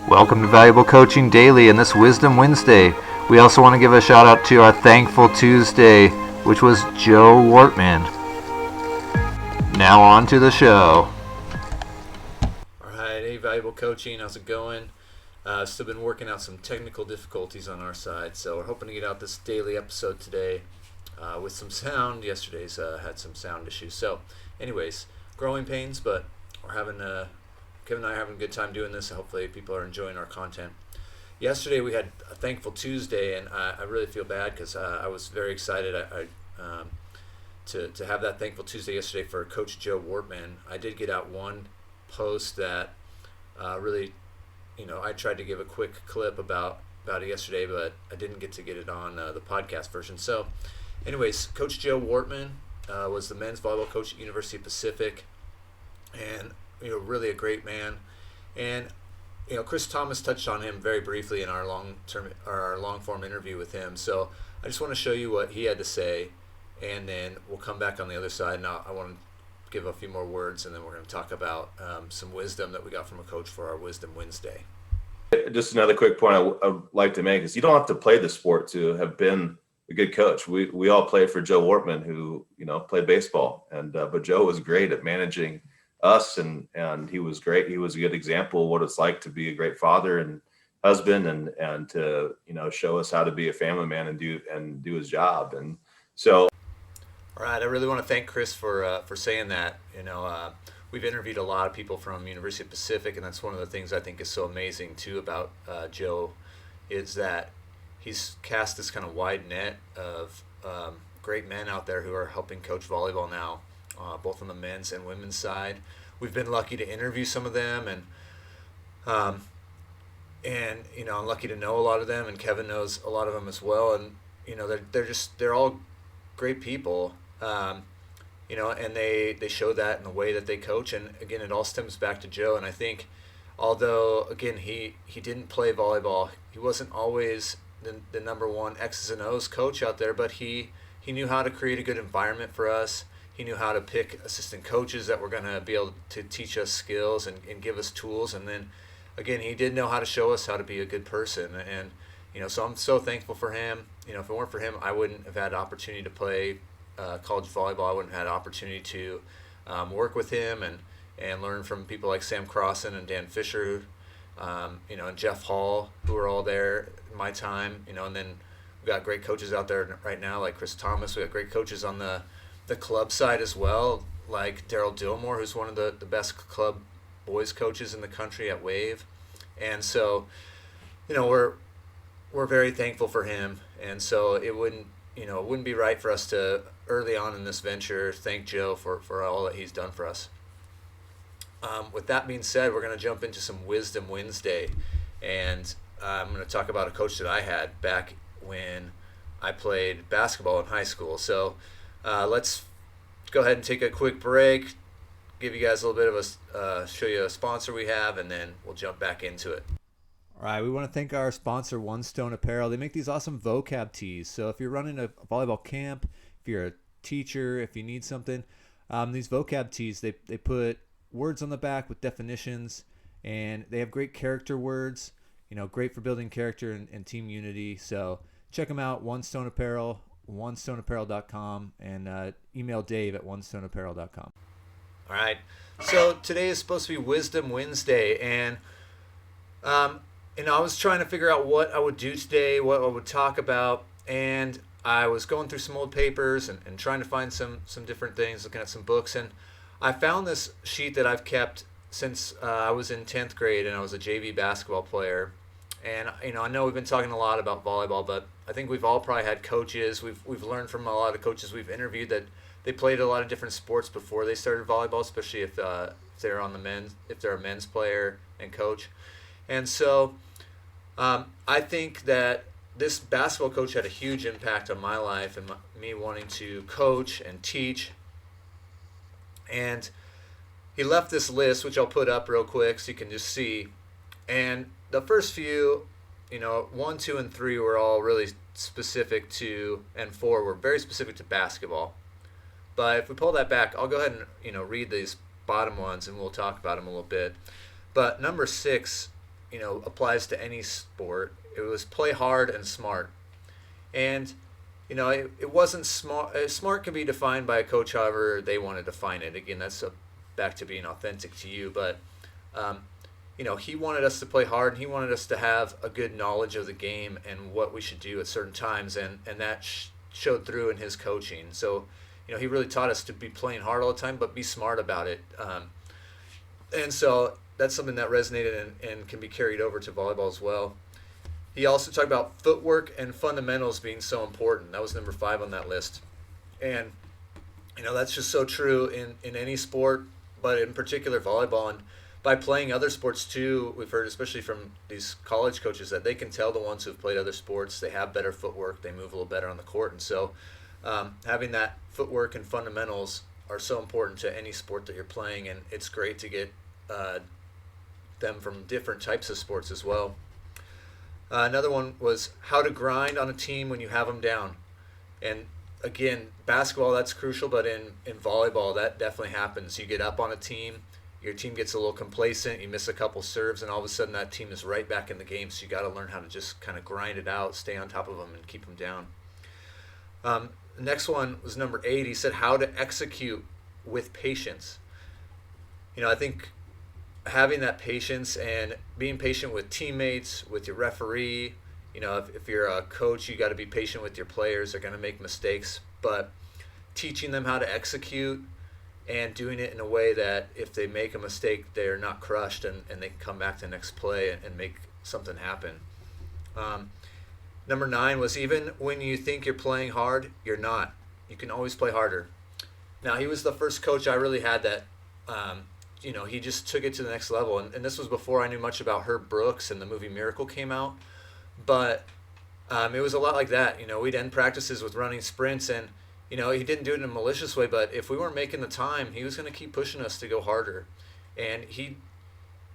Welcome to Valuable Coaching Daily and this Wisdom Wednesday. We also want to give a shout out to our Thankful Tuesday, which was Joe Wortmann. Now on to the show. Alright, hey Valuable Coaching, how's it going? Still been working out some technical difficulties on our side, so we're hoping to get out this daily episode today with some sound. Yesterday's had some sound issues. So anyways, growing pains, but we're having Kevin and I are having a good time doing this. Hopefully people are enjoying our content. Yesterday we had a Thankful Tuesday, and I really feel bad because I was very excited to have that Thankful Tuesday yesterday for Coach Joe Wortmann. I did get out one post that really, I tried to give a quick clip about it yesterday, but I didn't get it on the podcast version. So anyways, Coach Joe Wortmann was the men's volleyball coach at University of Pacific, and really a great man. And Chris Thomas touched on him very briefly in our long form interview with him. So I just want to show you what he had to say, and then we'll come back on the other side. Now I want to give a few more words, and then we're going to talk about some wisdom that we got from a coach for our Wisdom Wednesday. Just another quick point I'd like to make is you don't have to play the sport to have been a good coach. We all played for Joe Wortmann, who played baseball, and but Joe was great at managing us, and he was great. He was a good example of what it's like to be a great father and husband, and to show us how to be a family man and do his job. And so, all right, I really want to thank Chris for saying that. We've interviewed a lot of people from University of Pacific, and that's one of the things I think is so amazing too about Joe, is that he's cast this kind of wide net of great men out there who are helping coach volleyball now. Both on the men's and women's side. We've been lucky to interview some of them, and I'm lucky to know a lot of them, and Kevin knows a lot of them as well. And they're all great people, and they show that in the way that they coach. And again, it all stems back to Joe. And I think, although again he didn't play volleyball, he wasn't always the number one X's and O's coach out there, but he knew how to create a good environment for us. He knew how to pick assistant coaches that were going to be able to teach us skills and give us tools. And then, again, he did know how to show us how to be a good person. And, so I'm so thankful for him. If it weren't for him, I wouldn't have had the opportunity to play college volleyball. I wouldn't have had the opportunity to work with him and learn from people like Sam Crossan and Dan Fisher, and Jeff Hall, who were all there in my time. And then we've got great coaches out there right now like Chris Thomas. We got great coaches on the club side as well, like Daryl Dillmore, who's one of the best club boys coaches in the country at Wave. And so, we're very thankful for him. And so it wouldn't be right for us to, early on in this venture, thank Joe for all that he's done for us. With that being said, we're going to jump into some Wisdom Wednesday. And I'm going to talk about a coach that I had back when I played basketball in high school. So let's go ahead and take a quick break, give you guys a little bit of show you a sponsor we have, and then we'll jump back into it. All right, we want to thank our sponsor, One Stone Apparel. They make these awesome vocab tees. So if you're running a volleyball camp, if you're a teacher, if you need something, these vocab tees, they put words on the back with definitions, and they have great character words, great for building character and team unity. So check them out, One Stone Apparel, onestoneapparel.com, and email Dave at onestoneapparel.com. All right. So today is supposed to be Wisdom Wednesday, and I was trying to figure out what I would do today, what I would talk about, and I was going through some old papers and trying to find some different things, looking at some books, and I found this sheet that I've kept since I was in 10th grade and I was a JV basketball player. And I know we've been talking a lot about volleyball, but I think we've all probably had coaches. We've learned from a lot of coaches we've interviewed that they played a lot of different sports before they started volleyball, especially if they're a men's player and coach. And so I think that this basketball coach had a huge impact on my life and me wanting to coach and teach. And he left this list, which I'll put up real quick so you can just see. And the first few, 1, 2, and 3 were all really specific to, and 4 were very specific to basketball. But if we pull that back, I'll go ahead and read these bottom ones, and we'll talk about them a little bit. But number 6 applies to any sport. It was play hard and smart. And it wasn't smart. Smart can be defined by a coach however they want to define it. Again, that's back to being authentic to you. But he wanted us to play hard, and he wanted us to have a good knowledge of the game and what we should do at certain times, and that showed through in his coaching. So he really taught us to be playing hard all the time, but be smart about it. And so that's something that resonated and can be carried over to volleyball as well. He also talked about footwork and fundamentals being so important. That was number 5 on that list. And, that's just so true in any sport, but in particular volleyball. And by playing other sports too, we've heard, especially from these college coaches, that they can tell the ones who've played other sports, they have better footwork, they move a little better on the court. And so having that footwork and fundamentals are so important to any sport that you're playing, and it's great to get them from different types of sports as well. Another one was how to grind on a team when you have them down. And again, basketball, that's crucial, but in volleyball, that definitely happens. You get up on a team, your team gets a little complacent, you miss a couple serves, and all of a sudden that team is right back in the game. So you got to learn how to just kind of grind it out, stay on top of them, and keep them down. The next one was number 8. He said how to execute with patience. I think having that patience and being patient with teammates, with your referee, if you're a coach, you got to be patient with your players. They're going to make mistakes, but teaching them how to execute and doing it in a way that if they make a mistake, they're not crushed and they can come back to the next play and make something happen. Number 9 was even when you think you're playing hard, you're not. You can always play harder. Now, he was the first coach I really had that he just took it to the next level. And this was before I knew much about Herb Brooks and the movie Miracle came out. But it was a lot like that. We'd end practices with running sprints, and, he didn't do it in a malicious way, but if we weren't making the time, he was going to keep pushing us to go harder. And he,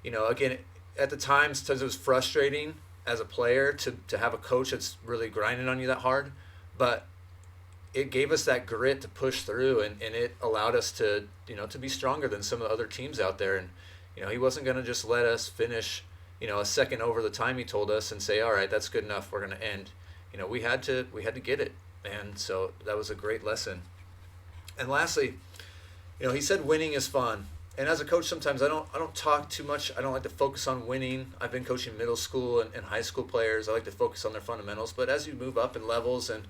again, at the times, because it was frustrating as a player to have a coach that's really grinding on you that hard, but it gave us that grit to push through, and it allowed us to be stronger than some of the other teams out there. And he wasn't going to just let us finish a second over the time he told us and say, all right, that's good enough, we're going to end. We had to get it, and so that was a great lesson. And lastly, he said winning is fun. And as a coach, sometimes I don't talk too much. I don't like to focus on winning. I've been coaching middle school and high school players. I like to focus on their fundamentals. But as you move up in levels and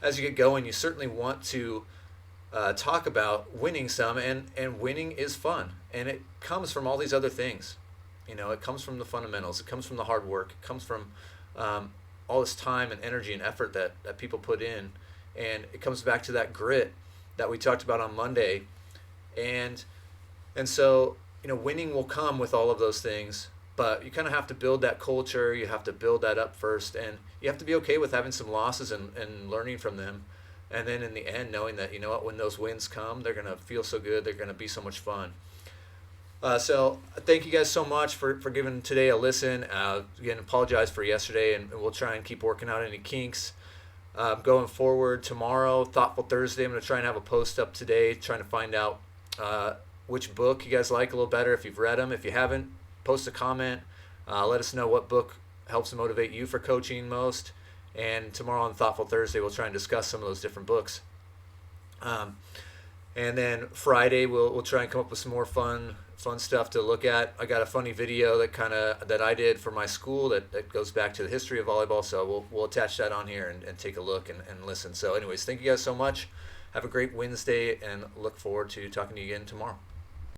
as you get going, you certainly want to talk about winning some, and winning is fun. And it comes from all these other things. It comes from the fundamentals. It comes from the hard work. It comes from all this time and energy and effort that people put in. And it comes back to that grit that we talked about on Monday. And so, winning will come with all of those things, but you kind of have to build that culture. You have to build that up first, and you have to be okay with having some losses and learning from them. And then in the end, knowing that, when those wins come, they're going to feel so good. They're going to be so much fun. So thank you guys so much for giving today a listen. Again, apologize for yesterday, and we'll try and keep working out any kinks. Going forward tomorrow, Thoughtful Thursday, I'm going to try and have a post up today, trying to find out which book you guys like a little better if you've read them. If you haven't, post a comment. Let us know what book helps motivate you for coaching most. And tomorrow on Thoughtful Thursday, we'll try and discuss some of those different books. And then Friday, we'll try and come up with some more fun stuff to look at. I got a funny video that I did for my school that goes back to the history of volleyball. So we'll attach that on here and take a look and listen. So anyways, thank you guys so much. Have a great Wednesday, and look forward to talking to you again tomorrow.